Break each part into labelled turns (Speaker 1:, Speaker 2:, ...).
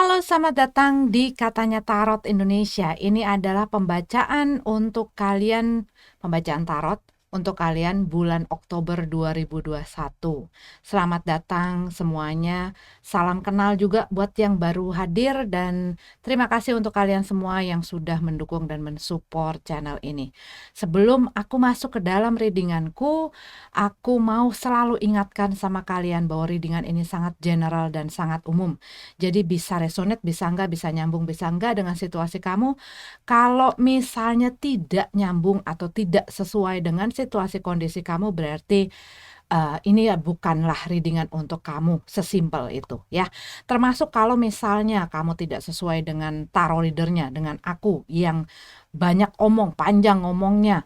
Speaker 1: Halo, selamat datang di Katanya Tarot Indonesia. Ini adalah pembacaan tarot untuk kalian bulan Oktober 2021. Selamat datang semuanya. Salam kenal juga buat yang baru hadir dan terima kasih untuk kalian semua yang sudah mendukung dan mensupport channel ini. Sebelum aku masuk ke dalam readinganku, aku mau selalu ingatkan sama kalian bahwa readingan ini sangat general dan sangat umum. Jadi bisa resonate, bisa enggak, bisa nyambung, bisa enggak dengan situasi kamu. Kalau misalnya tidak nyambung atau tidak sesuai dengan situasi kondisi kamu, berarti ini ya bukanlah readingan untuk kamu, sesimpel itu ya. Termasuk kalau misalnya kamu tidak sesuai dengan tarot readernya, dengan aku yang banyak omong, panjang ngomongnya,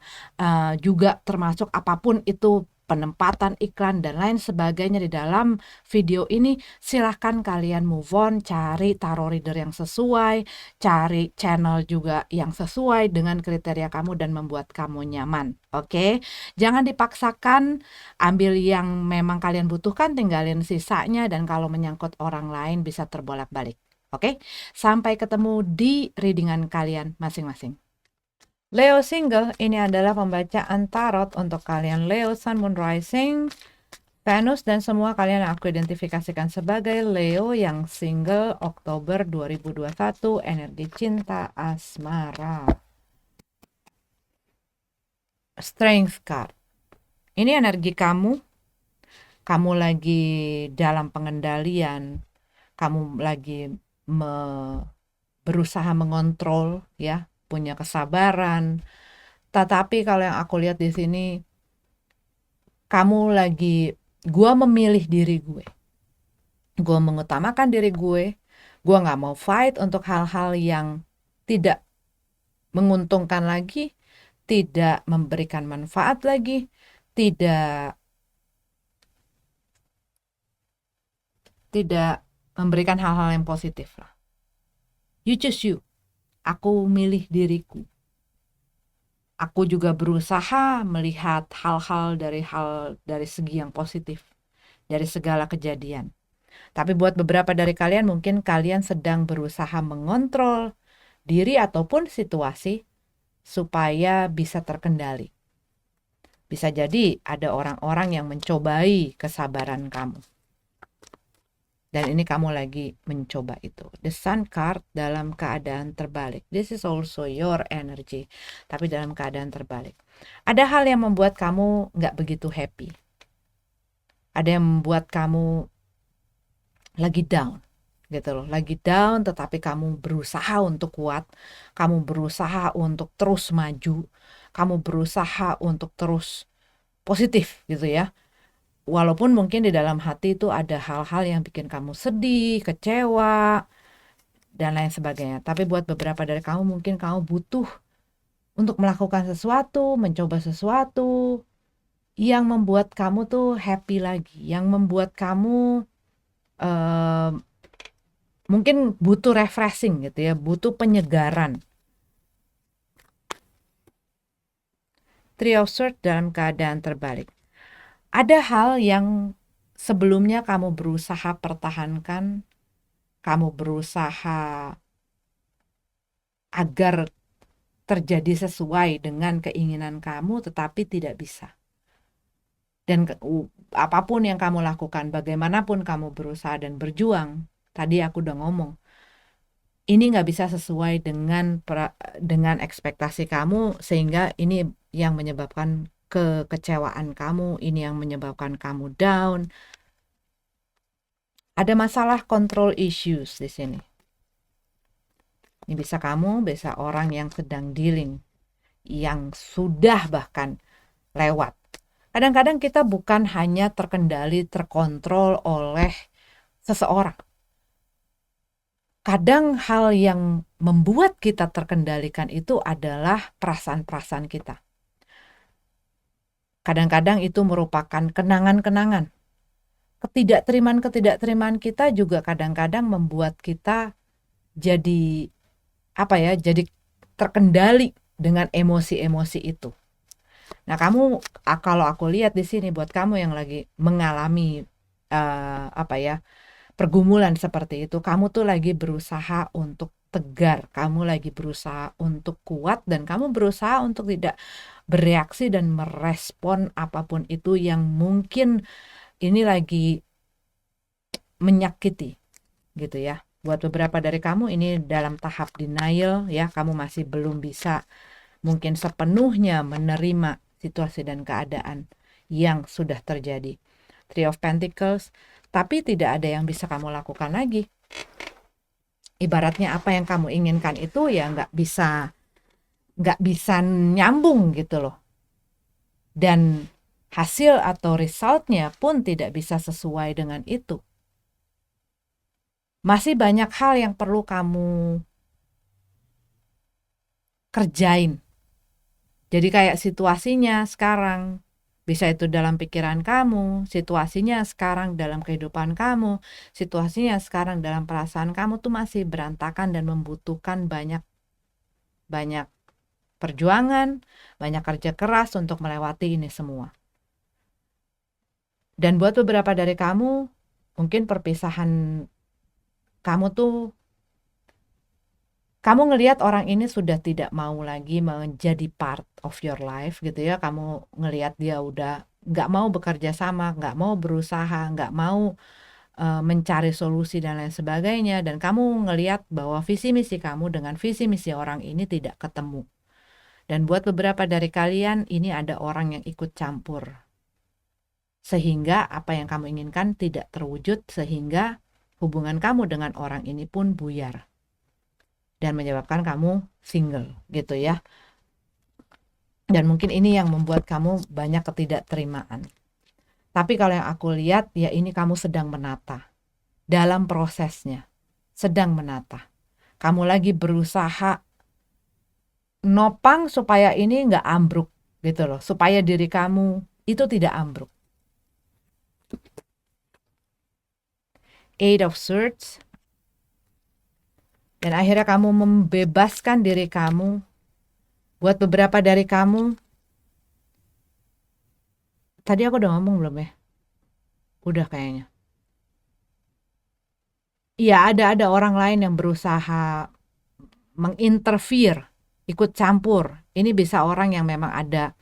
Speaker 1: juga termasuk apapun itu penempatan iklan dan lain sebagainya di dalam video ini, silahkan kalian move on, cari tarot reader yang sesuai, cari channel juga yang sesuai dengan kriteria kamu dan membuat kamu nyaman. Oke, jangan dipaksakan, ambil yang memang kalian butuhkan, tinggalin sisanya, dan kalau menyangkut orang lain bisa terbolak-balik. Oke, sampai ketemu di readingan kalian masing-masing. Leo single, ini adalah pembacaan tarot untuk kalian Leo, Sun, Moon, Rising, Venus, dan semua kalian yang aku identifikasikan sebagai Leo yang single Oktober 2021, energi cinta asmara. Strength card. Ini energi kamu lagi dalam pengendalian, kamu lagi berusaha mengontrol ya, punya kesabaran. Tetapi kalau yang aku lihat di sini, kamu lagi, gue memilih diri gue mengutamakan diri gue nggak mau fight untuk hal-hal yang tidak menguntungkan lagi, tidak memberikan manfaat lagi, tidak memberikan hal-hal yang positif lah. You choose you. Aku milih diriku. Aku juga berusaha melihat hal dari segi yang positif dari segala kejadian. Tapi buat beberapa dari kalian, mungkin kalian sedang berusaha mengontrol diri ataupun situasi supaya bisa terkendali. Bisa jadi ada orang-orang yang mencobai kesabaran kamu. Dan ini kamu lagi mencoba itu. The Sun card dalam keadaan terbalik. This is also your energy, tapi dalam keadaan terbalik. Ada hal yang membuat kamu nggak begitu happy. Ada yang membuat kamu lagi down, gitu loh. Lagi down, tetapi kamu berusaha untuk kuat. Kamu berusaha untuk terus maju. Kamu berusaha untuk terus positif, gitu ya. Walaupun mungkin di dalam hati itu ada hal-hal yang bikin kamu sedih, kecewa, dan lain sebagainya. Tapi buat beberapa dari kamu, mungkin kamu butuh untuk melakukan sesuatu, mencoba sesuatu yang membuat kamu tuh happy lagi, yang membuat kamu mungkin butuh refreshing gitu ya, butuh penyegaran. Three of Swords dalam keadaan terbalik. Ada hal yang sebelumnya kamu berusaha pertahankan, kamu berusaha agar terjadi sesuai dengan keinginan kamu, tetapi tidak bisa. Dan apapun yang kamu lakukan, bagaimanapun kamu berusaha dan berjuang, tadi aku udah ngomong, ini nggak bisa sesuai dengan ekspektasi kamu, sehingga ini yang menyebabkan kekecewaan kamu, ini yang menyebabkan kamu down. Ada masalah control issues di sini. Ini bisa kamu, bisa orang yang sedang dealing, yang sudah bahkan lewat. Kadang-kadang kita bukan hanya terkendali, terkontrol oleh seseorang. Kadang hal yang membuat kita terkendalikan itu adalah perasaan-perasaan kita. Kadang-kadang itu merupakan kenangan-kenangan. Ketidakterimaan kita juga kadang-kadang membuat kita jadi jadi terkendali dengan emosi-emosi itu. Nah, kamu, kalau aku lihat di sini, buat kamu yang lagi mengalami pergumulan seperti itu, kamu tuh lagi berusaha untuk tegar, kamu lagi berusaha untuk kuat, dan kamu berusaha untuk tidak bereaksi dan merespon apapun itu yang mungkin ini lagi menyakiti gitu ya. Buat beberapa dari kamu ini dalam tahap denial ya, kamu masih belum bisa mungkin sepenuhnya menerima situasi dan keadaan yang sudah terjadi. Three of Pentacles, tapi tidak ada yang bisa kamu lakukan lagi. Ibaratnya apa yang kamu inginkan itu ya nggak bisa nyambung gitu loh. Dan hasil atau resultnya pun tidak bisa sesuai dengan itu. Masih banyak hal yang perlu kamu kerjain. Jadi kayak situasinya sekarang, bisa itu dalam pikiran kamu, situasinya sekarang dalam kehidupan kamu, situasinya sekarang dalam perasaan kamu tuh masih berantakan dan membutuhkan banyak perjuangan, banyak kerja keras untuk melewati ini semua. Dan buat beberapa dari kamu, mungkin perpisahan kamu tuh, kamu ngelihat orang ini sudah tidak mau lagi menjadi part of your life gitu ya. Kamu ngelihat dia udah nggak mau bekerja sama, nggak mau berusaha, nggak mau mencari solusi dan lain sebagainya. Dan kamu ngelihat bahwa visi misi kamu dengan visi misi orang ini tidak ketemu. Dan buat beberapa dari kalian, ini ada orang yang ikut campur. Sehingga apa yang kamu inginkan tidak terwujud, sehingga hubungan kamu dengan orang ini pun buyar. Dan menyebabkan kamu single gitu ya. Dan mungkin ini yang membuat kamu banyak ketidakterimaan. Tapi kalau yang aku lihat, ya ini kamu sedang menata. Dalam prosesnya, sedang menata. Kamu lagi berusaha nopang supaya ini nggak ambruk gitu loh. Supaya diri kamu itu tidak ambruk. Eight of Swords. Dan akhirnya kamu membebaskan diri kamu. Buat beberapa dari kamu, tadi aku udah ngomong belum ya? Udah kayaknya. Iya, ada orang lain yang berusaha menginterfere, ikut campur. Ini bisa orang yang memang ada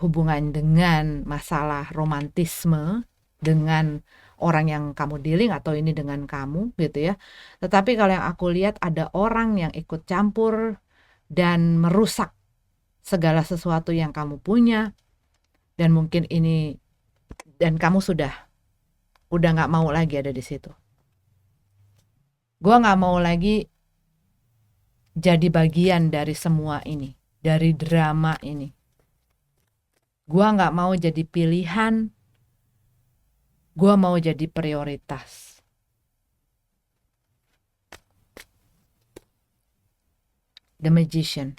Speaker 1: hubungan dengan masalah romantisme dengan orang yang kamu dealing atau ini dengan kamu gitu ya. Tetapi kalau yang aku lihat ada orang yang ikut campur dan merusak segala sesuatu yang kamu punya, dan mungkin ini, dan kamu udah nggak mau lagi ada di situ. Gue nggak mau lagi jadi bagian dari semua ini, dari drama ini. Gue nggak mau jadi pilihan, gue mau jadi prioritas. The Magician.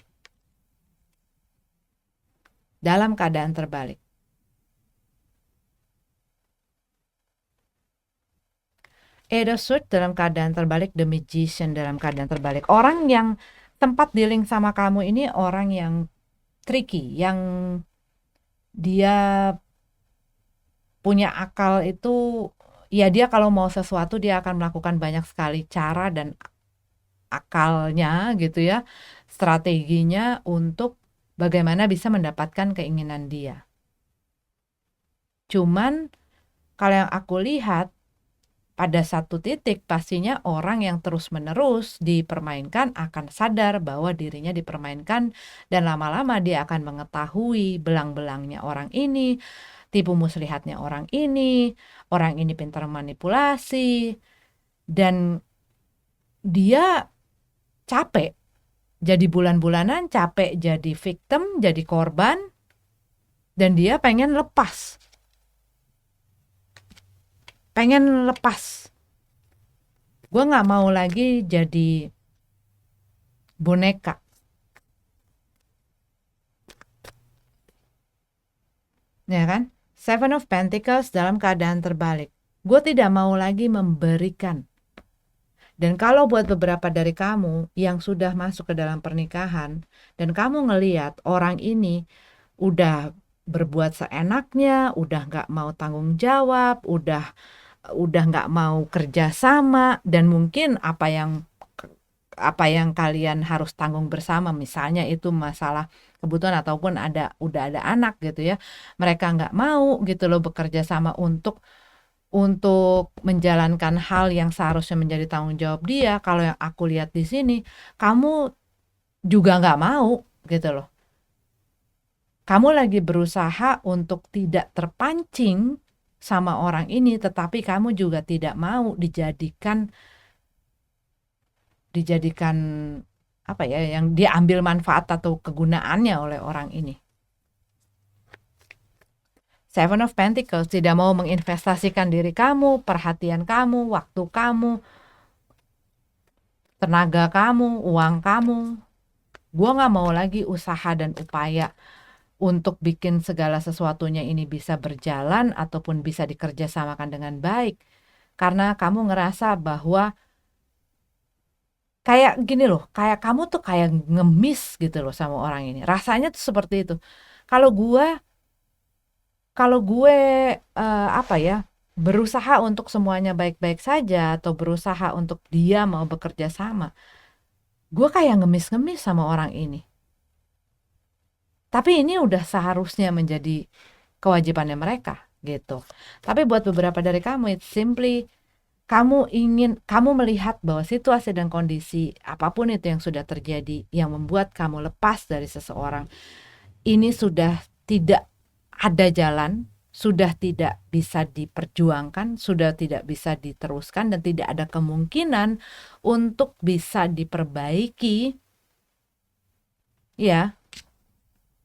Speaker 1: Dalam keadaan terbalik. Eight of Swords dalam keadaan terbalik, The Magician dalam keadaan terbalik. Orang yang tempat dealing sama kamu ini orang yang tricky, yang dia punya akal itu, ya dia kalau mau sesuatu dia akan melakukan banyak sekali cara dan akalnya gitu ya, strateginya untuk bagaimana bisa mendapatkan keinginan dia. Cuman kalau yang aku lihat, pada satu titik pastinya orang yang terus-menerus dipermainkan akan sadar bahwa dirinya dipermainkan, dan lama-lama dia akan mengetahui belang-belangnya orang ini, tipu muslihatnya orang ini pintar manipulasi, dan dia capek jadi bulan-bulanan, capek jadi victim, jadi korban, dan dia pengen lepas. Gue gak mau lagi jadi boneka. Ya kan? Seven of Pentacles dalam keadaan terbalik. Gue tidak mau lagi memberikan. Dan kalau buat beberapa dari kamu yang sudah masuk ke dalam pernikahan, dan kamu ngelihat orang ini udah berbuat seenaknya, udah gak mau tanggung jawab, udah udah nggak mau kerja sama, dan mungkin apa yang kalian harus tanggung bersama, misalnya itu masalah kebutuhan ataupun udah ada anak gitu ya, mereka nggak mau gitu loh bekerja sama untuk menjalankan hal yang seharusnya menjadi tanggung jawab dia. Kalau yang aku lihat di sini, kamu juga nggak mau gitu loh. Kamu lagi berusaha untuk tidak terpancing sama orang ini, tetapi kamu juga tidak mau dijadikan apa ya, yang diambil manfaat atau kegunaannya oleh orang ini. Seven of Pentacles tidak mau menginvestasikan diri kamu, perhatian kamu, waktu kamu, tenaga kamu, uang kamu. Gue gak mau lagi usaha dan upaya untuk bikin segala sesuatunya ini bisa berjalan ataupun bisa dikerjasamakan dengan baik. Karena kamu ngerasa bahwa kayak gini loh, kayak kamu tuh kayak ngemis gitu loh sama orang ini. Rasanya tuh seperti itu. Kalau gue apa ya, berusaha untuk semuanya baik-baik saja atau berusaha untuk dia mau bekerja sama, gue kayak ngemis-ngemis sama orang ini. Tapi ini udah seharusnya menjadi kewajibannya mereka gitu. Tapi buat beberapa dari kamu, it's simply kamu melihat bahwa situasi dan kondisi apapun itu yang sudah terjadi yang membuat kamu lepas dari seseorang ini sudah tidak ada jalan, sudah tidak bisa diperjuangkan, sudah tidak bisa diteruskan, dan tidak ada kemungkinan untuk bisa diperbaiki, ya.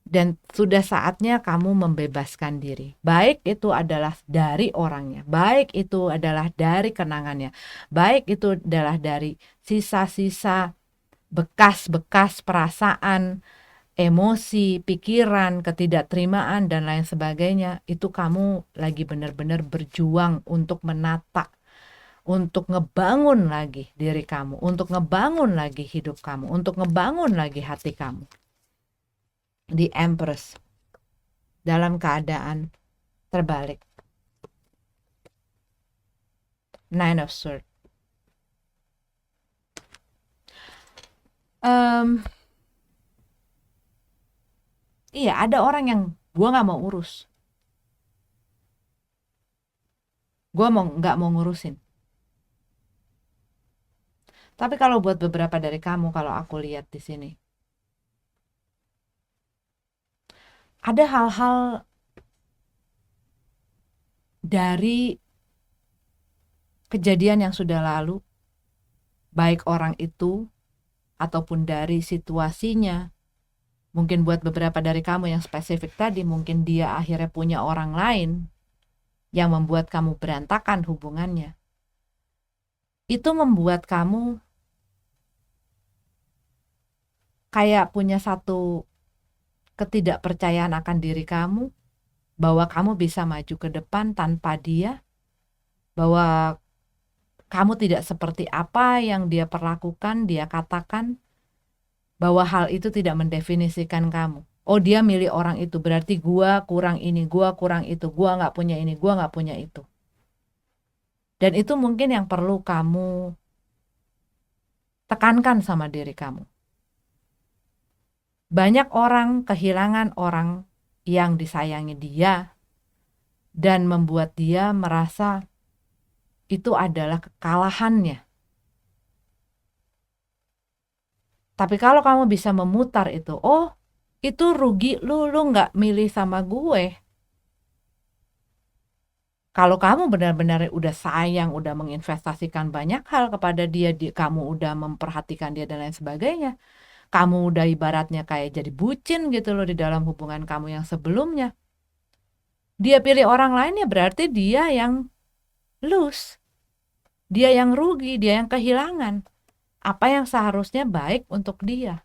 Speaker 1: Dan sudah saatnya kamu membebaskan diri. Baik itu adalah dari orangnya, baik itu adalah dari kenangannya, baik itu adalah dari sisa-sisa bekas-bekas perasaan, emosi, pikiran, ketidakterimaan, dan lain sebagainya. Itu kamu lagi benar-benar berjuang untuk menata, untuk ngebangun lagi diri kamu, untuk ngebangun lagi hidup kamu, untuk ngebangun lagi hati kamu. The Empress dalam keadaan terbalik. Nine of Swords. Iya, ada orang yang gue nggak mau urus, gue nggak mau ngurusin. Tapi kalau buat beberapa dari kamu, kalau aku lihat di sini, ada hal-hal dari kejadian yang sudah lalu, baik orang itu ataupun dari situasinya. Mungkin buat beberapa dari kamu yang spesifik tadi, mungkin dia akhirnya punya orang lain yang membuat kamu berantakan hubungannya. Itu membuat kamu kayak punya satu ketidakpercayaan akan diri kamu, bahwa kamu bisa maju ke depan tanpa dia, bahwa kamu tidak seperti apa yang dia perlakukan, dia katakan, bahwa hal itu tidak mendefinisikan kamu. Oh, dia milih orang itu, berarti gua kurang ini, gua kurang itu, gua nggak punya ini, gua nggak punya itu. Dan itu mungkin yang perlu kamu tekankan sama diri kamu. Banyak orang kehilangan orang yang disayangi dia dan membuat dia merasa itu adalah kekalahannya. Tapi kalau kamu bisa memutar itu, oh itu rugi lu nggak milih sama gue. Kalau kamu benar-benar udah sayang, udah menginvestasikan banyak hal kepada dia, kamu udah memperhatikan dia dan lain sebagainya, kamu udah ibaratnya kayak jadi bucin gitu loh di dalam hubungan kamu yang sebelumnya. Dia pilih orang lain, ya berarti dia yang lose. Dia yang rugi, dia yang kehilangan apa yang seharusnya baik untuk dia.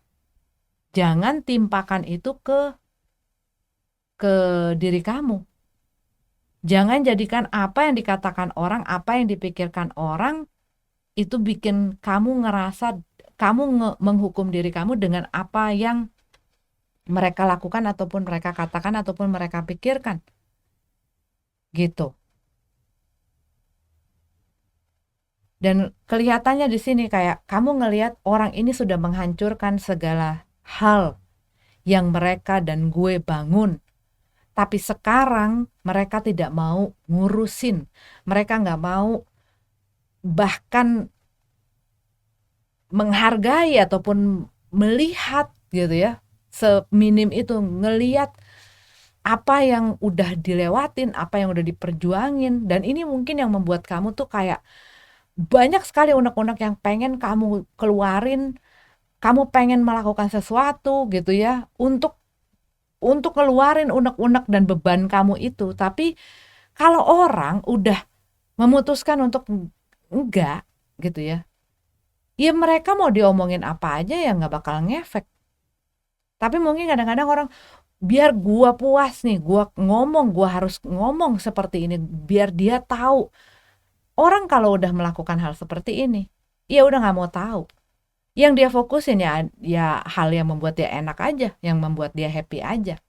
Speaker 1: Jangan timpakan itu ke diri kamu. Jangan jadikan apa yang dikatakan orang, apa yang dipikirkan orang, itu bikin kamu ngerasa kamu menghukum diri kamu dengan apa yang mereka lakukan ataupun mereka katakan ataupun mereka pikirkan. Gitu. Dan kelihatannya di sini kayak kamu ngelihat orang ini sudah menghancurkan segala hal yang mereka dan gue bangun. Tapi sekarang mereka tidak mau ngurusin. Mereka nggak mau bahkan menghargai ataupun melihat gitu ya. Seminim itu ngelihat apa yang udah dilewatin, apa yang udah diperjuangin. Dan ini mungkin yang membuat kamu tuh kayak banyak sekali unek-unek yang pengen kamu keluarin. Kamu pengen melakukan sesuatu gitu ya untuk ngeluarin unek-unek dan beban kamu itu. Tapi kalau orang udah memutuskan untuk enggak gitu ya, ya mereka mau diomongin apa aja ya nggak bakal ngefek. Tapi mungkin kadang-kadang orang biar gua puas nih, gua harus ngomong seperti ini biar dia tahu. Orang kalau udah melakukan hal seperti ini, ya udah nggak mau tahu. Yang dia fokusin ya hal yang membuat dia enak aja, yang membuat dia happy aja.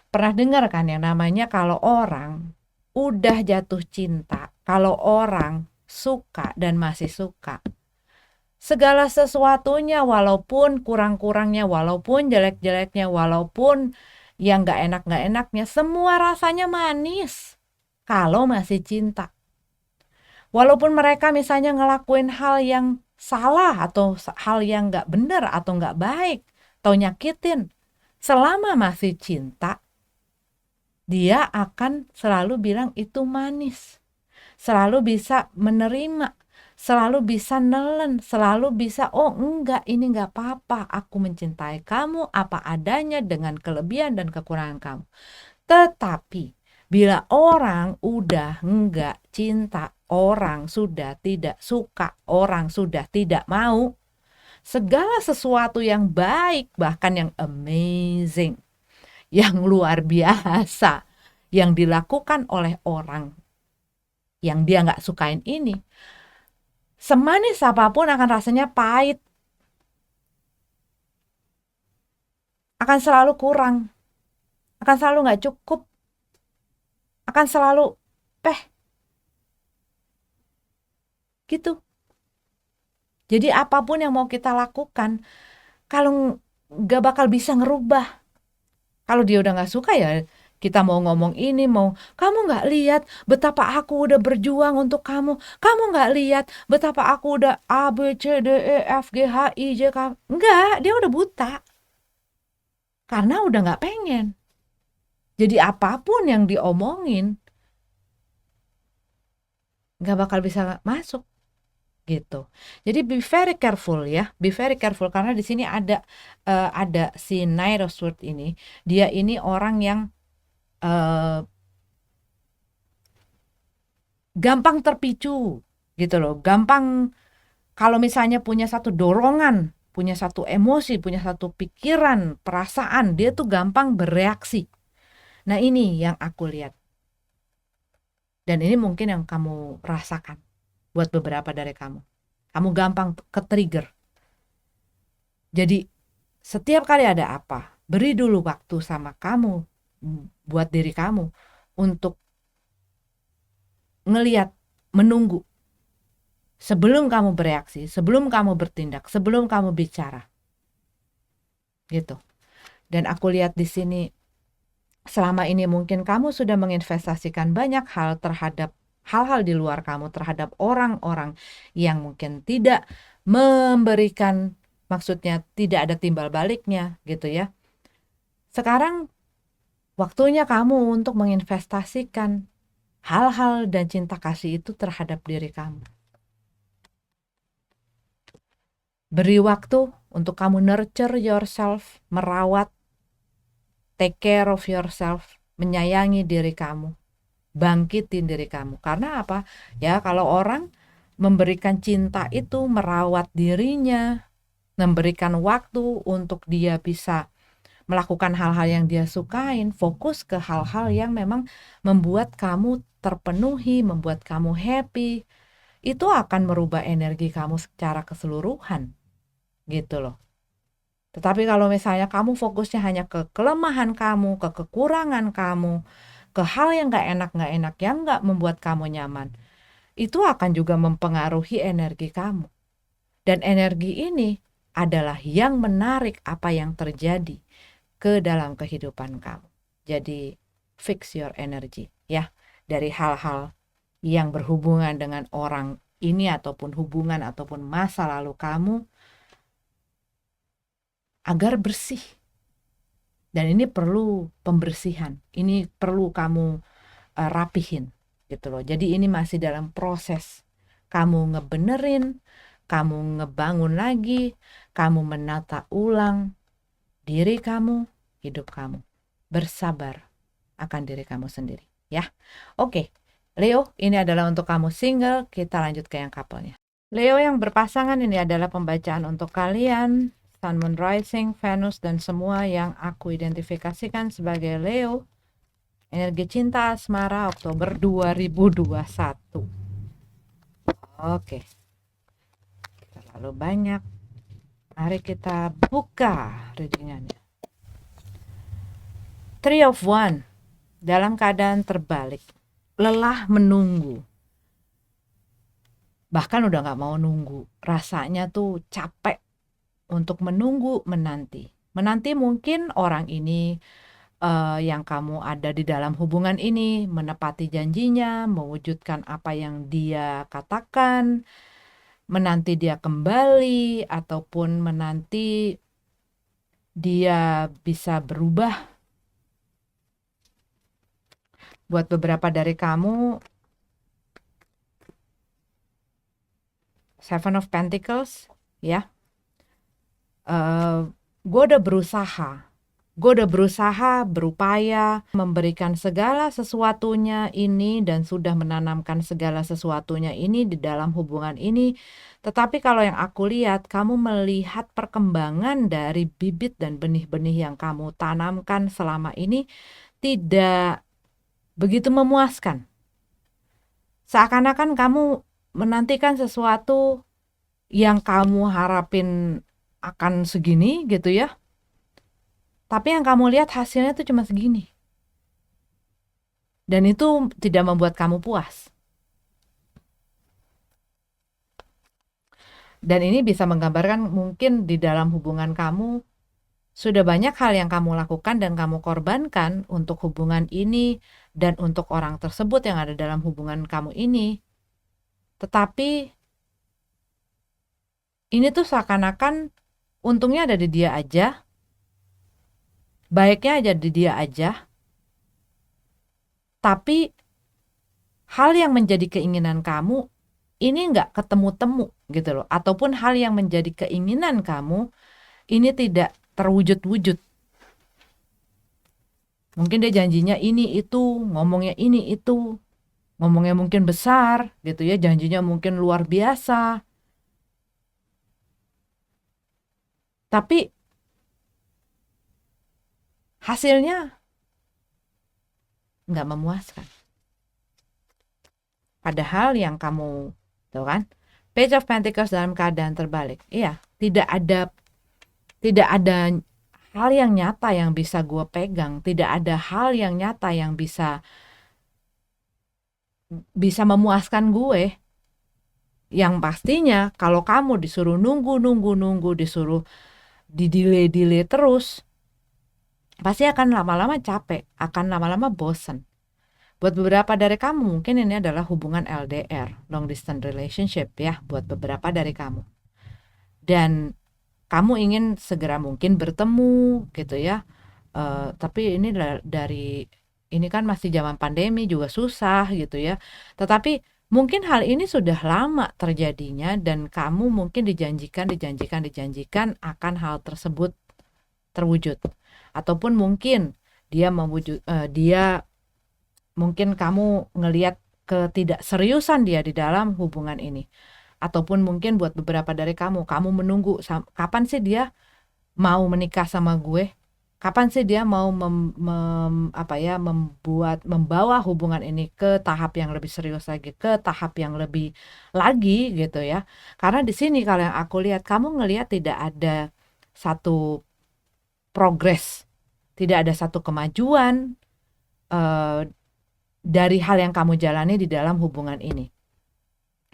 Speaker 1: Pernah dengar kan yang namanya kalau orang udah jatuh cinta, kalau orang suka dan masih suka, segala sesuatunya walaupun kurang-kurangnya, walaupun jelek-jeleknya, walaupun yang gak enaknya, semua rasanya manis kalau masih cinta. Walaupun mereka misalnya ngelakuin hal yang salah atau hal yang gak benar atau gak baik atau nyakitin, selama masih cinta, dia akan selalu bilang itu manis, selalu bisa menerima, selalu bisa nelen, selalu bisa oh enggak ini enggak apa-apa, aku mencintai kamu apa adanya dengan kelebihan dan kekurangan kamu. Tetapi bila orang udah enggak cinta, orang sudah tidak suka, orang sudah tidak mau, segala sesuatu yang baik bahkan yang amazing, yang luar biasa yang dilakukan oleh orang yang dia nggak sukain ini, semanis apapun akan rasanya pahit, akan selalu kurang, akan selalu nggak cukup, akan selalu gitu. Jadi apapun yang mau kita lakukan, kalau nggak bakal bisa ngerubah. Kalau dia udah nggak suka ya kita mau ngomong ini, mau kamu nggak lihat betapa aku udah berjuang untuk kamu nggak lihat betapa aku udah A, B, C, D, E, F, G, H, I, J, K. Enggak, dia udah buta. Karena udah nggak pengen. Jadi apapun yang diomongin, nggak bakal bisa masuk. Gitu. Jadi be very careful ya, be very careful karena di sini ada si Knight of Swords ini, dia ini orang yang gampang terpicu gitu loh, gampang kalau misalnya punya satu dorongan, punya satu emosi, punya satu pikiran, perasaan, dia tuh gampang bereaksi. Nah ini yang aku lihat. Dan ini mungkin yang kamu rasakan buat beberapa dari kamu. Kamu gampang ke-trigger. Jadi setiap kali ada apa, beri dulu waktu sama kamu, buat diri kamu untuk ngelihat, menunggu. Sebelum kamu bereaksi, sebelum kamu bertindak, sebelum kamu bicara. Gitu. Dan aku lihat di sini selama ini mungkin kamu sudah menginvestasikan banyak hal terhadap hal-hal di luar kamu, terhadap orang-orang yang mungkin tidak memberikan, maksudnya tidak ada timbal baliknya gitu ya. Sekarang waktunya kamu untuk menginvestasikan hal-hal dan cinta kasih itu terhadap diri kamu. Beri waktu untuk kamu nurture yourself, merawat, take care of yourself, menyayangi diri kamu, bangkitin diri kamu. Karena apa? Ya kalau orang memberikan cinta itu merawat dirinya, memberikan waktu untuk dia bisa melakukan hal-hal yang dia sukain, fokus ke hal-hal yang memang membuat kamu terpenuhi, membuat kamu happy, itu akan merubah energi kamu secara keseluruhan gitu loh. Tetapi kalau misalnya kamu fokusnya hanya ke kelemahan kamu, ke kekurangan kamu, ke hal yang gak enak yang gak membuat kamu nyaman, itu akan juga mempengaruhi energi kamu. Dan energi ini adalah yang menarik apa yang terjadi ke dalam kehidupan kamu. Jadi fix your energy ya, dari hal-hal yang berhubungan dengan orang ini ataupun hubungan ataupun masa lalu kamu agar bersih. Dan ini perlu pembersihan, ini perlu kamu rapihin gitu loh. Jadi ini masih dalam proses kamu ngebenerin, kamu ngebangun lagi, kamu menata ulang diri kamu, hidup kamu. Bersabar akan diri kamu sendiri ya. Oke, Leo, ini adalah untuk kamu single. Kita lanjut ke yang couple-nya. Leo yang berpasangan, ini adalah pembacaan untuk kalian, Sun, Moon, Rising, Venus, dan semua yang aku identifikasikan sebagai Leo. Energi cinta asmara Oktober 2021. Oke, terlalu banyak. Mari kita buka readingannya. Three of Wands dalam keadaan terbalik. Lelah menunggu. Bahkan udah gak mau nunggu. Rasanya tuh capek untuk menunggu, menanti. Menanti mungkin orang ini yang kamu ada di dalam hubungan ini menepati janjinya, mewujudkan apa yang dia katakan, menanti dia kembali, ataupun menanti dia bisa berubah. Buat beberapa dari kamu, Seven of Pentacles, ya. Gue udah berusaha, berupaya memberikan segala sesuatunya ini dan sudah menanamkan segala sesuatunya ini di dalam hubungan ini. Tetapi kalau yang aku lihat, kamu melihat perkembangan dari bibit dan benih-benih yang kamu tanamkan selama ini tidak begitu memuaskan. Seakan-akan kamu menantikan sesuatu yang kamu harapin akan segini gitu ya. Tapi yang kamu lihat hasilnya tuh cuma segini. Dan itu tidak membuat kamu puas. Dan ini bisa menggambarkan mungkin di dalam hubungan kamu sudah banyak hal yang kamu lakukan dan kamu korbankan untuk hubungan ini dan untuk orang tersebut yang ada dalam hubungan kamu ini. Tetapi ini tuh seakan-akan untungnya ada di dia aja, baiknya aja di dia aja, tapi hal yang menjadi keinginan kamu ini nggak ketemu-temu gitu loh. Ataupun hal yang menjadi keinginan kamu ini tidak terwujud-wujud. Mungkin dia janjinya ini itu, ngomongnya ini itu, ngomongnya mungkin besar gitu ya, janjinya mungkin luar biasa. Tapi hasilnya nggak memuaskan. Padahal yang kamu, tuh kan, Page of Pentacles dalam keadaan terbalik. Iya, tidak ada hal yang nyata yang bisa gue pegang, tidak ada hal yang nyata yang bisa memuaskan gue. Yang pastinya kalau kamu disuruh nunggu, disuruh di-delay terus, pasti akan lama-lama capek, akan lama-lama bosen. Buat beberapa dari kamu mungkin ini adalah hubungan LDR, long distance relationship ya, buat beberapa dari kamu. Dan kamu ingin segera mungkin bertemu gitu ya. Tapi ini ini kan masih zaman pandemi juga susah gitu ya. Tetapi mungkin hal ini sudah lama terjadinya dan kamu mungkin dijanjikan akan hal tersebut terwujud. Ataupun mungkin dia mungkin kamu ngelihat ketidakseriusan dia di dalam hubungan ini. Ataupun mungkin buat beberapa dari kamu menunggu kapan sih dia mau menikah sama gue? Kapan sih dia mau membawa hubungan ini ke tahap yang lebih serius lagi, ke tahap yang lebih lagi gitu ya. Karena di sini kalau yang aku lihat, kamu ngelihat tidak ada satu progres, tidak ada satu kemajuan dari hal yang kamu jalani di dalam hubungan ini.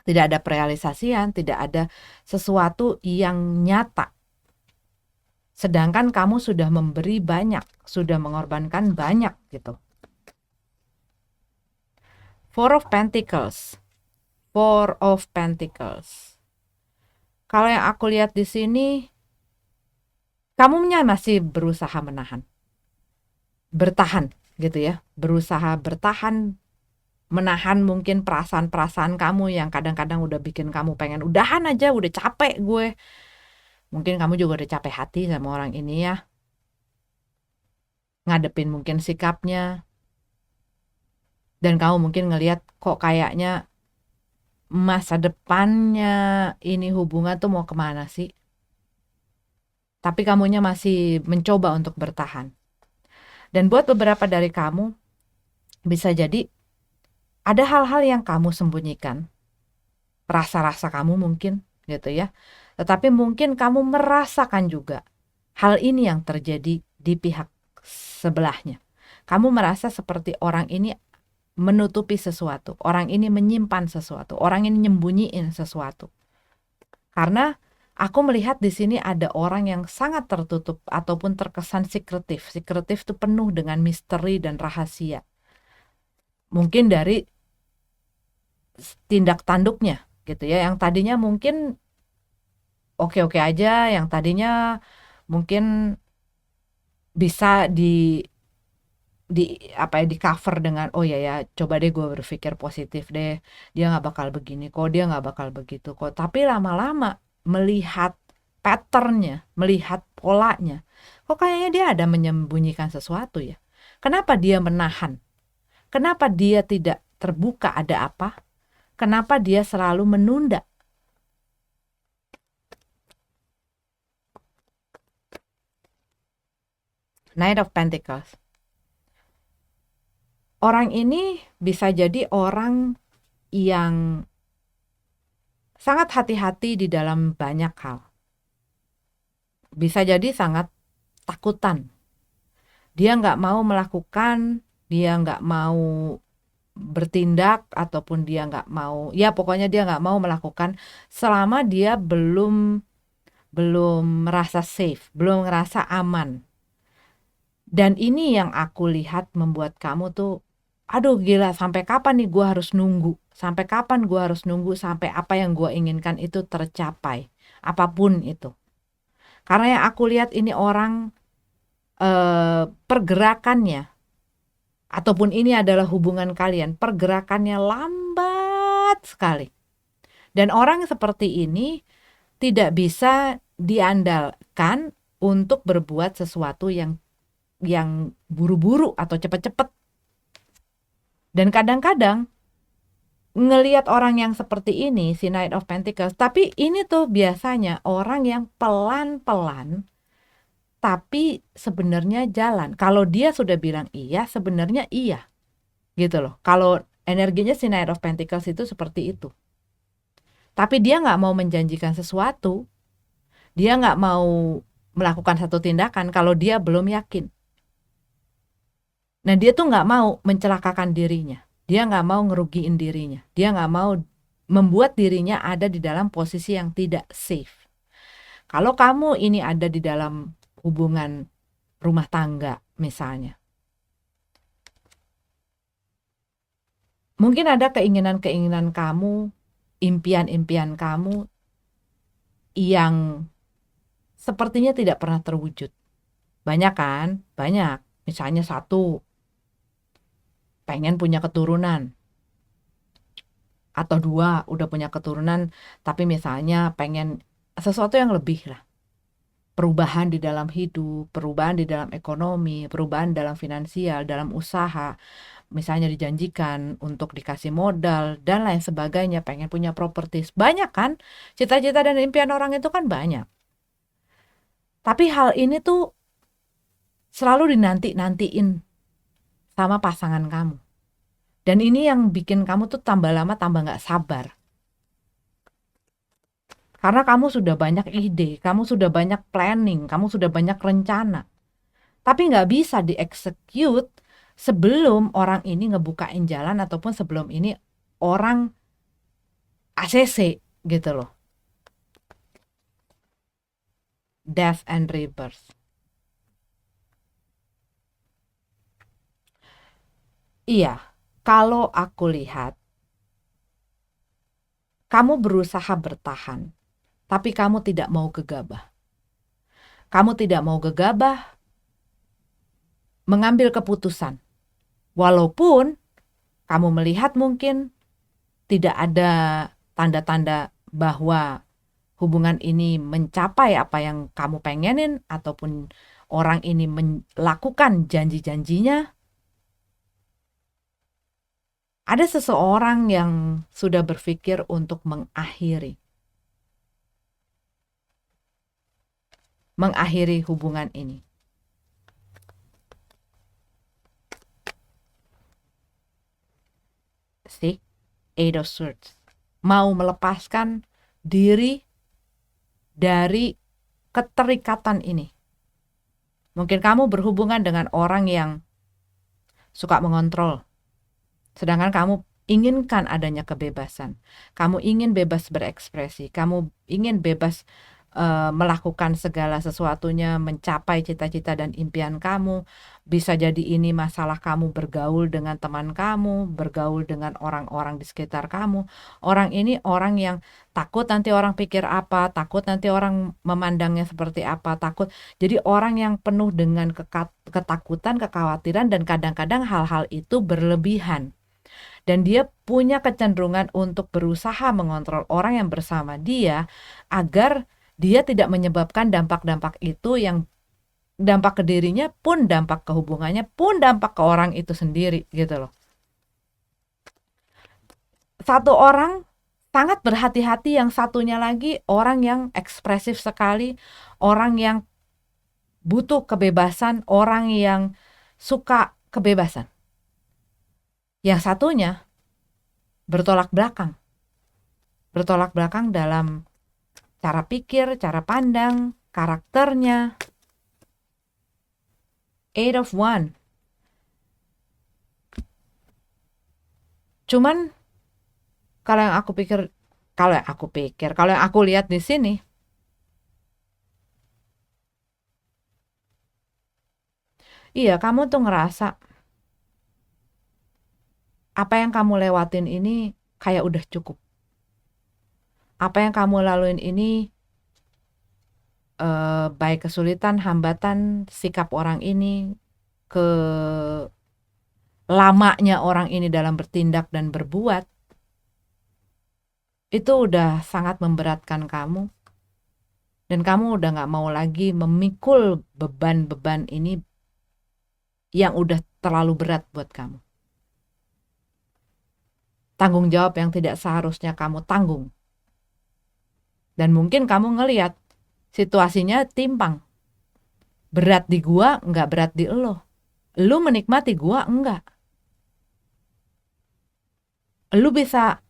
Speaker 1: Tidak ada realisasian, tidak ada sesuatu yang nyata. Sedangkan kamu sudah memberi banyak, sudah mengorbankan banyak gitu. Four of Pentacles. Four of Pentacles. Kalau yang aku lihat di sini, kamunya masih berusaha menahan. Bertahan gitu ya. Berusaha bertahan, menahan mungkin perasaan-perasaan kamu yang kadang-kadang udah bikin kamu pengen udahan aja, udah capek gue. Mungkin kamu juga udah capek hati sama orang ini ya. Ngadepin mungkin sikapnya. Dan kamu mungkin ngelihat kok kayaknya masa depannya ini hubungan tuh mau kemana sih? Tapi kamunya masih mencoba untuk bertahan. Dan buat beberapa dari kamu, bisa jadi ada hal-hal yang kamu sembunyikan. Rasa-rasa kamu mungkin gitu ya. Tetapi mungkin kamu merasakan juga hal ini yang terjadi di pihak sebelahnya. Kamu merasa seperti orang ini menutupi sesuatu, orang ini menyimpan sesuatu, orang ini nyembunyiin sesuatu. Karena aku melihat di sini ada orang yang sangat tertutup ataupun terkesan sekretif. Sekretif itu penuh dengan misteri dan rahasia. Mungkin dari tindak tanduknya gitu ya, yang tadinya mungkin oke-oke aja, yang tadinya mungkin bisa di cover dengan oh ya coba deh gue berpikir positif deh, dia nggak bakal begini kok, dia nggak bakal begitu kok. Tapi lama-lama melihat patternnya, melihat polanya, kok kayaknya dia ada menyembunyikan sesuatu ya. Kenapa dia menahan? Kenapa dia tidak terbuka, ada apa? Kenapa dia selalu menunda? Knight of Pentacles. Orang ini bisa jadi orang yang sangat hati-hati di dalam banyak hal. Bisa jadi sangat takutan. Dia nggak mau melakukan, dia nggak mau bertindak, ataupun dia nggak mau, ya pokoknya dia nggak mau melakukan selama dia belum merasa safe, belum merasa aman. Dan ini yang aku lihat membuat kamu tuh, aduh gila, sampai kapan nih gue harus nunggu? Sampai kapan gue harus nunggu sampai apa yang gue inginkan itu tercapai? Apapun itu. Karena yang aku lihat ini orang pergerakannya, ataupun ini adalah hubungan kalian, pergerakannya lambat sekali. Dan orang seperti ini tidak bisa diandalkan untuk berbuat sesuatu yang buru-buru atau cepat-cepat. Dan kadang-kadang ngelihat orang yang seperti ini, si Knight of Pentacles, tapi ini tuh biasanya orang yang pelan-pelan, tapi sebenarnya jalan. Kalau dia sudah bilang iya, sebenarnya iya. Gitu loh. Kalau energinya si Knight of Pentacles itu seperti itu. Tapi dia nggak mau menjanjikan sesuatu, dia nggak mau melakukan satu tindakan kalau dia belum yakin. Nah dia tuh nggak mau mencelakakan dirinya. Dia nggak mau ngerugiin dirinya. Dia nggak mau membuat dirinya ada di dalam posisi yang tidak safe. Kalau kamu ini ada di dalam hubungan rumah tangga misalnya, mungkin ada keinginan-keinginan kamu, impian-impian kamu yang sepertinya tidak pernah terwujud. Banyak kan? Banyak. Misalnya satu, pengen punya keturunan. Atau dua, udah punya keturunan, tapi misalnya pengen sesuatu yang lebih lah. Perubahan di dalam hidup, perubahan di dalam ekonomi, perubahan dalam finansial, dalam usaha. Misalnya dijanjikan untuk dikasih modal, dan lain sebagainya, pengen punya properti. Banyak kan? Cita-cita dan impian orang itu kan banyak. Tapi hal ini tuh selalu dinanti-nantiin sama pasangan kamu. Dan ini yang bikin kamu tuh tambah lama tambah gak sabar. Karena kamu sudah banyak ide, kamu sudah banyak planning, kamu sudah banyak rencana. Tapi gak bisa di-execute sebelum orang ini ngebukain jalan, ataupun sebelum ini orang ACC gitu loh. Death and rebirth. Iya, kalau aku lihat, kamu berusaha bertahan, tapi kamu tidak mau gegabah. Kamu tidak mau gegabah mengambil keputusan. Walaupun kamu melihat mungkin tidak ada tanda-tanda bahwa hubungan ini mencapai apa yang kamu pengenin, ataupun orang ini melakukan janji-janjinya. Ada seseorang yang sudah berpikir untuk mengakhiri hubungan ini. See? Eight of Swords. Mau melepaskan diri dari keterikatan ini. Mungkin kamu berhubungan dengan orang yang suka mengontrol, sedangkan kamu inginkan adanya kebebasan. Kamu ingin bebas berekspresi, kamu ingin bebas melakukan segala sesuatunya, mencapai cita-cita dan impian kamu. Bisa jadi ini masalah kamu bergaul dengan teman kamu, bergaul dengan orang-orang di sekitar kamu. Orang ini orang yang takut nanti orang pikir apa, takut nanti orang memandangnya seperti apa, takut. Jadi orang yang penuh dengan ketakutan, kekhawatiran, dan kadang-kadang hal-hal itu berlebihan. Dan dia punya kecenderungan untuk berusaha mengontrol orang yang bersama dia agar dia tidak menyebabkan dampak-dampak itu, yang dampak ke dirinya pun, dampak ke hubungannya pun, dampak ke orang itu sendiri gitu loh. Satu orang sangat berhati-hati, yang satunya lagi orang yang ekspresif sekali, orang yang butuh kebebasan, orang yang suka kebebasan. Yang satunya bertolak belakang. Bertolak belakang dalam cara pikir, cara pandang, karakternya. Eight of Wands. Cuman kalau yang aku lihat di sini, iya, kamu tuh ngerasa apa yang kamu lewatin ini kayak udah cukup. Apa yang kamu laluin ini, baik kesulitan, hambatan, sikap orang ini, ke lamanya orang ini dalam bertindak dan berbuat, itu udah sangat memberatkan kamu. Dan kamu udah gak mau lagi memikul beban-beban ini yang udah terlalu berat buat kamu. Tanggung jawab yang tidak seharusnya kamu tanggung. Dan mungkin kamu ngelihat situasinya timpang. Berat di gua, nggak berat di lo. Lu menikmati, gua enggak. Lu bisa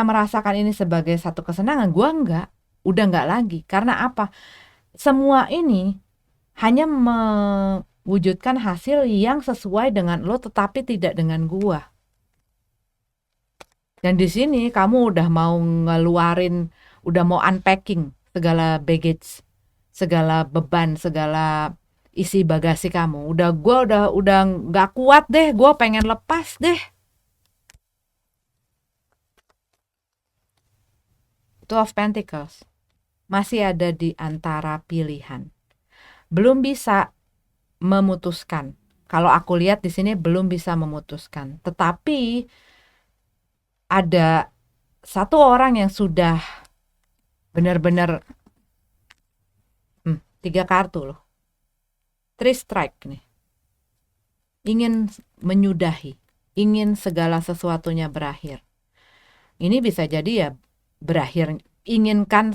Speaker 1: merasakan ini sebagai satu kesenangan, gua enggak. Udah enggak lagi. Karena apa? Semua ini hanya mewujudkan hasil yang sesuai dengan lo, tetapi tidak dengan gua. Dan di sini kamu udah mau ngeluarin, udah mau unpacking segala baggage, segala beban, segala isi bagasi kamu. Gua udah nggak kuat deh, gua pengen lepas deh. Two of Pentacles masih ada di antara pilihan, belum bisa memutuskan. Kalau aku lihat di sini belum bisa memutuskan, tetapi ada satu orang yang sudah benar-benar 3 kartu loh. 3 strike nih. Ingin menyudahi, ingin segala sesuatunya berakhir. Ini bisa jadi ya berakhir, inginkan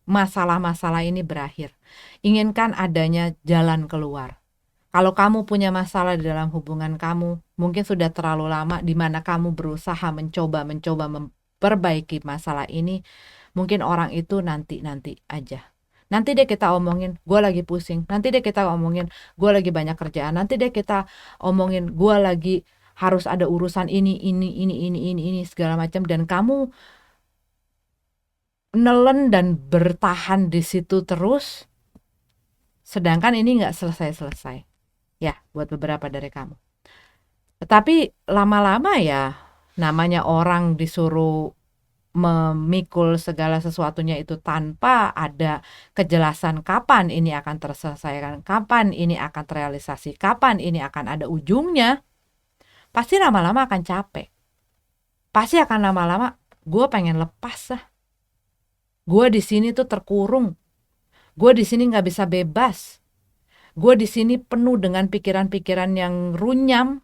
Speaker 1: masalah-masalah ini berakhir. Inginkan adanya jalan keluar. Kalau kamu punya masalah di dalam hubungan kamu, mungkin sudah terlalu lama di mana kamu berusaha mencoba memperbaiki masalah ini, mungkin orang itu nanti aja. Nanti deh kita omongin, gue lagi pusing. Nanti deh kita omongin, gue lagi banyak kerjaan. Nanti deh kita omongin, gue lagi harus ada urusan ini segala macam, dan kamu nelen dan bertahan di situ terus, sedangkan ini nggak selesai-selesai ya buat beberapa dari kamu. Tetapi lama-lama ya, namanya orang disuruh memikul segala sesuatunya itu tanpa ada kejelasan kapan ini akan terselesaikan, kapan ini akan terrealisasi, kapan ini akan ada ujungnya, pasti lama-lama akan capek. Pasti akan lama-lama gue pengen lepas lah. Gue di sini tuh terkurung. Gue di sini nggak bisa bebas. Gue di sini penuh dengan pikiran-pikiran yang runyam.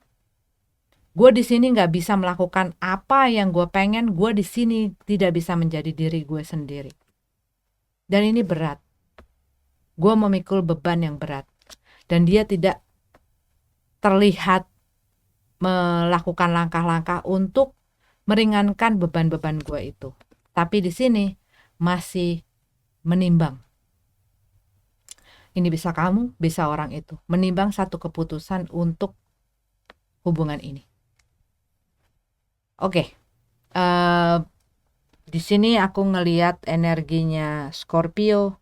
Speaker 1: Gue di sini nggak bisa melakukan apa yang gue pengen. Gue di sini tidak bisa menjadi diri gue sendiri. Dan ini berat. Gue memikul beban yang berat. Dan dia tidak terlihat melakukan langkah-langkah untuk meringankan beban-beban gue itu. Tapi di sini masih menimbang. Ini bisa kamu, bisa orang itu. Menimbang satu keputusan untuk hubungan ini. Oke. Di sini aku ngelihat energinya Scorpio.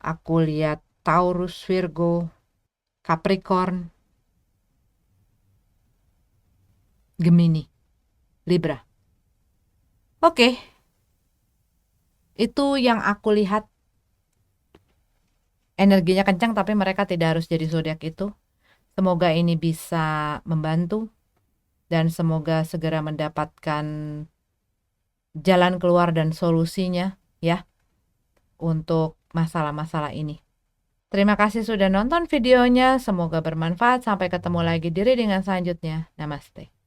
Speaker 1: Aku lihat Taurus, Virgo, Capricorn, Gemini, Libra. Oke. Itu yang aku lihat. Energinya kencang tapi mereka tidak harus jadi zodiak itu. Semoga ini bisa membantu dan semoga segera mendapatkan jalan keluar dan solusinya ya untuk masalah-masalah ini. Terima kasih sudah nonton videonya, semoga bermanfaat. Sampai ketemu lagi di readingan selanjutnya. Namaste.